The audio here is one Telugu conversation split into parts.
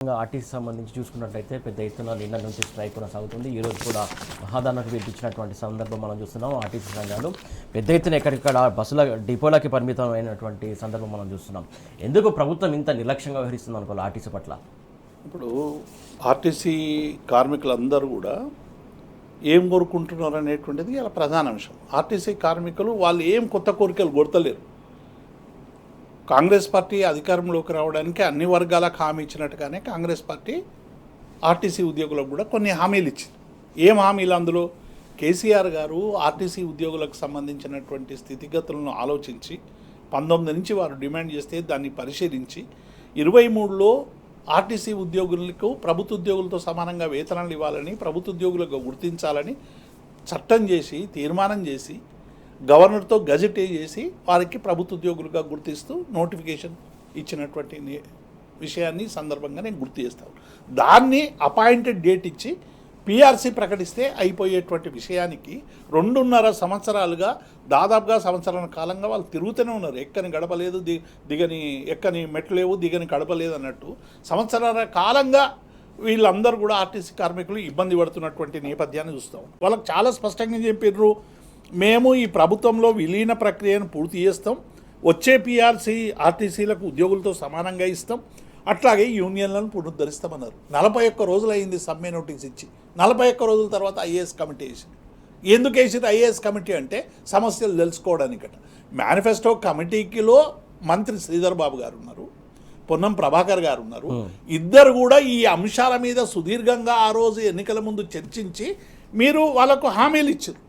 ఆర్టీసీ సంబంధించి చూసుకున్నట్లయితే పెద్ద ఎత్తున నిన్న నుంచి స్ట్రైక్ కొనసాగుతుంది. ఈరోజు కూడా మహాదానకు పిలిపించినటువంటి సందర్భం మనం చూస్తున్నాం. ఆర్టీసీ సంఘాలు పెద్ద ఎత్తున ఎక్కడిక్కడ బస్సుల డిపోలకి పరిమితమైనటువంటి సందర్భం మనం చూస్తున్నాం. ఎందుకు ప్రభుత్వం ఇంత నిర్లక్ష్యంగా వ్యవహరిస్తుంది అనుకోవాలి ఆర్టీసీ పట్ల? ఇప్పుడు ఆర్టీసీ కార్మికులందరూ కూడా ఏం కోరుకుంటున్నారు అనేటువంటిది ఇలా ప్రధాన అంశం. ఆర్టీసీ కార్మికులు వాళ్ళు ఏం కొత్త కోరికలు కొడతలేరు. కాంగ్రెస్ పార్టీ అధికారంలోకి రావడానికి అన్ని వర్గాలకు హామీ ఇచ్చినట్టుగానే కాంగ్రెస్ పార్టీ ఆర్టీసీ ఉద్యోగులకు కూడా కొన్ని హామీలు ఇచ్చింది. ఏం హామీలు? అందులో కేసీఆర్ గారు ఆర్టీసీ ఉద్యోగులకు సంబంధించినటువంటి స్థితిగతులను ఆలోచించి 19 నుంచి వారు డిమాండ్ చేస్తే దాన్ని పరిశీలించి 23లో ఆర్టీసీ ఉద్యోగులకు ప్రభుత్వ ఉద్యోగులతో సమానంగా వేతనాలు ఇవ్వాలని, ప్రభుత్వ ఉద్యోగులకు గుర్తించాలని చట్టం చేసి తీర్మానం చేసి గవర్నర్తో గజెట్ చేసి వారికి ప్రభుత్వ ఉద్యోగులుగా గుర్తిస్తూ నోటిఫికేషన్ ఇచ్చినటువంటి విషయాన్ని సందర్భంగా నేను గుర్తు చేస్తాను. దాన్ని అపాయింటెడ్ డేట్ ఇచ్చి పిఆర్సీ ప్రకటిస్తే అయిపోయేటువంటి విషయానికి 2.5 సంవత్సరాలుగా దాదాపుగా సంవత్సరాల కాలంగా వాళ్ళు తిరుగుతూనే ఉన్నారు. ఎక్కని గడపలేదు, ఎక్కని మెట్లు లేవు, దిగని గడపలేదు అన్నట్టు సంవత్సరాల కాలంగా వీళ్ళందరూ కూడా ఆర్టీసీ కార్మికులు ఇబ్బంది పడుతున్నటువంటి నేపథ్యాన్ని చూస్తాం. వాళ్ళకి చాలా స్పష్టంగా చెప్పారు, మేము ఈ ప్రభుత్వంలో విలీన ప్రక్రియను పూర్తి చేస్తాం, వచ్చే పిఆర్సీ ఆర్టీసీలకు ఉద్యోగులతో సమానంగా ఇస్తాం, అట్లాగే యూనియన్లను పునరుద్ధరిస్తామన్నారు. 41 రోజులు అయింది సమ్మె నోటీస్ ఇచ్చి. 41 రోజుల తర్వాత ఐఏఎస్ కమిటీ వేసింది. ఎందుకు వేసింది ఐఏఎస్ కమిటీ అంటే సమస్యలు తెలుసుకోవడానికట. మేనిఫెస్టో కమిటీకిలో మంత్రి శ్రీధర్ బాబు గారు ఉన్నారు, పొన్నం ప్రభాకర్ గారు ఉన్నారు. ఇద్దరు కూడా ఈ అంశాల మీద సుదీర్ఘంగా ఆ రోజు ఎన్నికల ముందు చర్చించి మీరు వాళ్ళకు హామీలు ఇచ్చారు.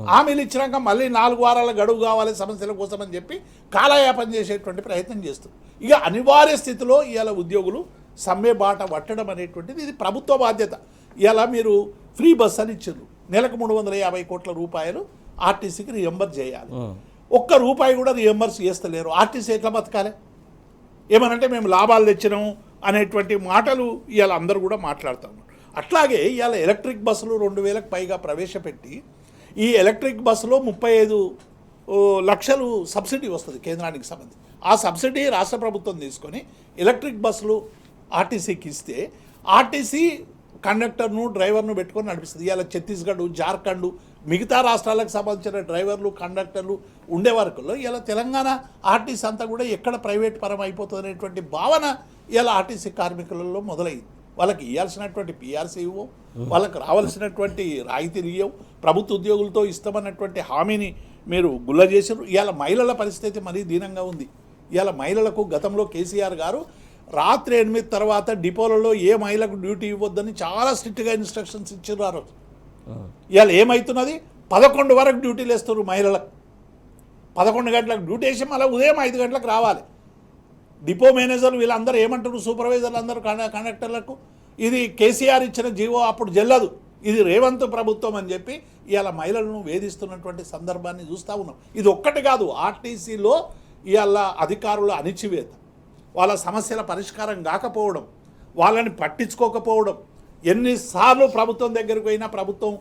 హామీలు ఇచ్చినాక మళ్ళీ 4 వారాల గడువు కావాలి సమస్యల కోసం అని చెప్పి కాలయాపన చేసేటువంటి ప్రయత్నం చేస్తుంది. ఇక అనివార్య స్థితిలో ఇవాళ ఉద్యోగులు సమ్మె బాట పట్టడం అనేటువంటిది ఇది ప్రభుత్వ బాధ్యత. ఇవాళ మీరు ఫ్రీ బస్ అని ఇచ్చారు, నెలకు 350 కోట్ల రూపాయలు ఆర్టీసీకి రియంబర్స్ చేయాలి. ₹1 కూడా రియంబర్స్ చేస్తలేరు. ఆర్టీసీ ఎట్లా బతకాలి? ఏమనంటే మేము లాభాలు తెచ్చినాము అనేటువంటి మాటలు ఇవాళ అందరూ కూడా మాట్లాడుతూ ఉన్నారు. అట్లాగే ఇవాళ ఎలక్ట్రిక్ బస్సులు 2000కు పైగా ప్రవేశపెట్టి ఈ ఎలక్ట్రిక్ బస్సులో 35 లక్షలు సబ్సిడీ వస్తుంది కేంద్రానికి సంబంధించి. ఆ సబ్సిడీ రాష్ట్ర ప్రభుత్వం తీసుకొని ఎలక్ట్రిక్ బస్సులు ఆర్టీసీకి ఇస్తే ఆర్టీసీ కండక్టర్ను డ్రైవర్ను పెట్టుకొని నడిపిస్తుంది. ఇవాళ ఛత్తీస్గఢ్, జార్ఖండ్, మిగతా రాష్ట్రాలకు సంబంధించిన డ్రైవర్లు కండక్టర్లు ఉండే వరకులో ఇలా తెలంగాణ ఆర్టీసీ అంతా కూడా ఎక్కడ ప్రైవేట్ పరం అయిపోతుంది అనేటువంటి భావన ఇలా ఆర్టీసీ కార్మికులలో మొదలైంది. వాళ్ళకి ఇవ్వాల్సినటువంటి పిఆర్సీ ఇవ్వవు, వాళ్ళకి రావాల్సినటువంటి రాయితీలు ఇవ్వవు, ప్రభుత్వ ఉద్యోగులతో ఇస్తామన్నటువంటి హామీని మీరు గుల్ల చేసారు. ఇవాళ మహిళల పరిస్థితి మరీ దీనంగా ఉంది. ఇవాళ మహిళలకు గతంలో కేసీఆర్ గారు రాత్రి 8 తర్వాత డిపోలలో ఏ మహిళకు డ్యూటీ ఇవ్వద్దని చాలా స్ట్రిక్ట్గా ఇన్స్ట్రక్షన్స్ ఇచ్చారు ఆ రోజు. ఇవాళ ఏమవుతున్నది? 11 వరకు డ్యూటీలు వేస్తారు మహిళలకు. 11 గంటలకు డ్యూటీ వేసి మళ్ళీ ఉదయం 5 గంటలకు రావాలి. డిపో మేనేజర్లు వీళ్ళందరూ ఏమంటారు? సూపర్వైజర్లు అందరూ కండక్టర్లకు ఇది కేసీఆర్ ఇచ్చిన జీవో అప్పుడు చెల్లదు, ఇది రేవంత్ ప్రభుత్వం అని చెప్పి ఇవాళ మహిళలను వేధిస్తున్నటువంటి సందర్భాన్ని చూస్తూ ఉన్నాం. ఇది ఒక్కటి కాదు, ఆర్టీసీలో ఇవాళ అధికారుల అణిచివేత, వాళ్ళ సమస్యల పరిష్కారం కాకపోవడం, వాళ్ళని పట్టించుకోకపోవడం, ఎన్నిసార్లు ప్రభుత్వం దగ్గరకు పోయినా ప్రభుత్వం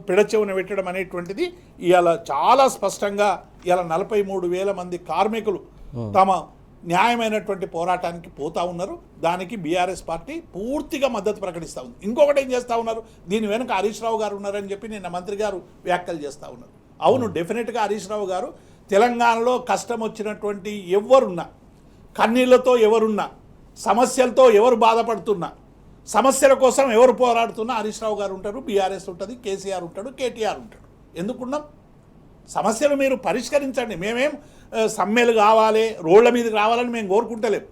పిడచెవున పెట్టడం అనేటువంటిది ఇవాళ చాలా స్పష్టంగా ఇవాళ 43,000 మంది కార్మికులు తమ న్యాయమైనటువంటి పోరాటానికి పోతా ఉన్నారు. దానికి బీఆర్ఎస్ పార్టీ పూర్తిగా మద్దతు ప్రకటిస్తూ ఉంది. ఇంకొకటి ఏం చేస్తూ ఉన్నారు? దీని వెనుక హరీష్ రావు గారు ఉన్నారని చెప్పి నిన్న మంత్రి గారు వ్యాఖ్యలు చేస్తూ ఉన్నారు. అవును, డెఫినెట్గా హరీష్ రావు గారు తెలంగాణలో కష్టం వచ్చినటువంటి ఎవరున్నా, కన్నీళ్లతో ఎవరున్నా, సమస్యలతో ఎవరు బాధపడుతున్నా, సమస్యల కోసం ఎవరు పోరాడుతున్నా హరీష్ రావు గారు ఉంటారు, బీఆర్ఎస్ ఉంటుంది, కేసీఆర్ ఉంటాడు, కేటీఆర్ ఉంటాడు. ఎందుకున్నాం? సమస్యలు మీరు పరిష్కరించండి. మేమేం సమ్మెలు కావాలి, రోడ్ల మీదకి రావాలని మేము కోరుకుంటలేము.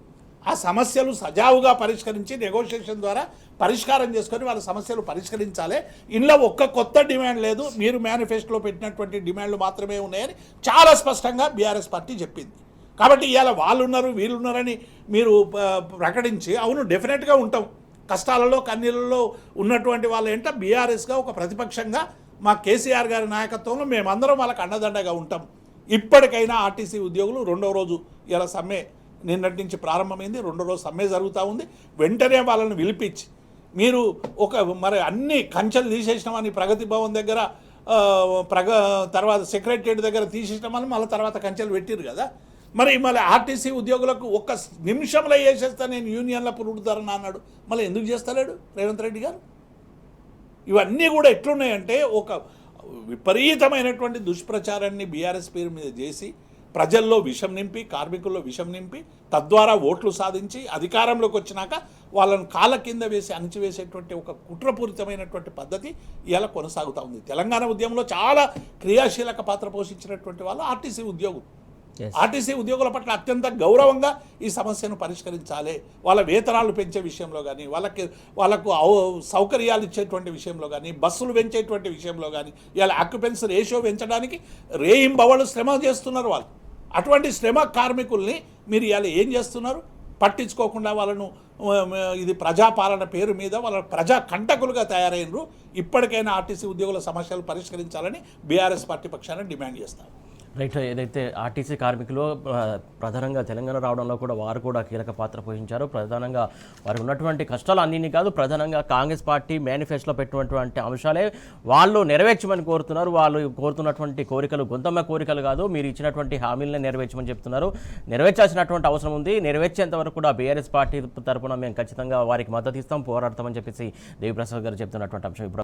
ఆ సమస్యలు సజావుగా పరిష్కరించి నెగోషియేషన్ ద్వారా పరిష్కారం చేసుకొని వాళ్ళ సమస్యలు పరిష్కరించాలి. ఇందులో ఒక్క కొత్త డిమాండ్ లేదు, మీరు మేనిఫెస్టోలో పెట్టినటువంటి డిమాండ్లు మాత్రమే ఉన్నాయని చాలా స్పష్టంగా బీఆర్ఎస్ పార్టీ చెప్పింది. కాబట్టి ఇవాళ వాళ్ళు ఉన్నారు వీళ్ళు ఉన్నారని మీరు ప్రకటించి, అవును డెఫినెట్గా ఉంటాం, కష్టాలలో కన్నీళ్ళలో ఉన్నటువంటి వాళ్ళు ఏంటో బీఆర్ఎస్గా ఒక ప్రతిపక్షంగా మా కేసీఆర్ గారి నాయకత్వంలో మేమందరం వాళ్ళకి అండదండగా ఉంటాం. ఇప్పటికైనా ఆర్టీసీ ఉద్యోగులు 2వ రోజు ఇలా సమ్మె నిన్నటి నుంచి ప్రారంభమైంది, 2వ రోజు సమ్మె జరుగుతూ ఉంది. వెంటనే వాళ్ళని పిలిపించి మీరు మరి అన్ని కంచెలు తీసేసినామని ప్రగతి భవన్ దగ్గర తర్వాత సెక్రటరియట్ దగ్గర తీసేసినామని మళ్ళీ తర్వాత కంచెలు పెట్టిరు కదా, మరి మళ్ళీ ఆర్టీసీ ఉద్యోగులకు ఒక్క నిమిషంలో వేసేస్తా నేను యూనియన్ల పురుగుతారని అన్నాడు. మళ్ళీ ఎందుకు చేస్తలేడు రేవంత్ రెడ్డి గారు? ఇవన్నీ కూడా ఎట్లున్నాయంటే ఒక విపరీతమైనటువంటి దుష్ప్రచారాన్ని బీఆర్ఎస్ పేరు మీద చేసి ప్రజల్లో విషం నింపి, కార్మికుల్లో విషం నింపి, తద్వారా ఓట్లు సాధించి అధికారంలోకి వచ్చినాక వాళ్ళని కాళ్ళ కింద వేసి అణిచివేసేటువంటి ఒక కుట్రపూరితమైనటువంటి పద్ధతి ఇలా కొనసాగుతూ ఉంది. తెలంగాణ ఉద్యమంలో చాలా క్రియాశీలక పాత్ర పోషించినటువంటి వాళ్ళు ఆర్టీసీ ఉద్యోగులు. ఆర్టీసీ ఉద్యోగుల పట్ల అత్యంత గౌరవంగా ఈ సమస్యను పరిష్కరించాలి. వాళ్ళ వేతనాలు పెంచే విషయంలో కానీ, వాళ్ళకు సౌకర్యాలు ఇచ్చేటువంటి విషయంలో కానీ, బస్సులు పెంచేటువంటి విషయంలో కానీ, ఇలా ఆక్యుపెన్సీ రేషియో పెంచడానికి రేయింబవళ్ళు శ్రమ చేస్తున్నారు వాళ్ళు. అటువంటి శ్రమ కార్మికుల్ని మీరు ఇలా ఏం చేస్తున్నారు? పట్టించుకోకుండా వాళ్ళను ఇది ప్రజాపాలన పేరు మీద వాళ్ళ ప్రజా కంటకులుగా తయారైనరు. ఇప్పటికైనా ఆర్టీసీ ఉద్యోగుల సమస్యలు పరిష్కరించాలని బీఆర్ఎస్ పార్టీ పక్షాన డిమాండ్ చేస్తారు. రైట్. ఏదైతే ఆర్టీసీ కార్మికులు ప్రధానంగా తెలంగాణ రావడంలో కూడా వారు కూడా కీలక పాత్ర పోషించారు. ప్రధానంగా వారు ఉన్నటువంటి కష్టాలు అన్నీ కాదు, ప్రధానంగా కాంగ్రెస్ పార్టీ మేనిఫెస్టోలో పెట్టినటువంటి అంశాలే వాళ్ళు నెరవేర్చమని కోరుతున్నారు. వాళ్ళు కోరుతున్నటువంటి కోరికలు గొంతమ్మ కోరికలు కాదు, మీరు ఇచ్చినటువంటి హామీలనే నెరవేర్చమని చెప్తున్నారు. నెరవేర్చాల్సినటువంటి అవసరం ఉంది. నెరవేర్చేంత వరకు కూడా బీఆర్ఎస్ పార్టీ తరఫున మేము ఖచ్చితంగా వారికి మద్దతు ఇస్తాం, పోరాడతామని చెప్పేసి దేవిప్రసాద్ గారు చెప్తున్నటువంటి అంశం. ఇప్పుడు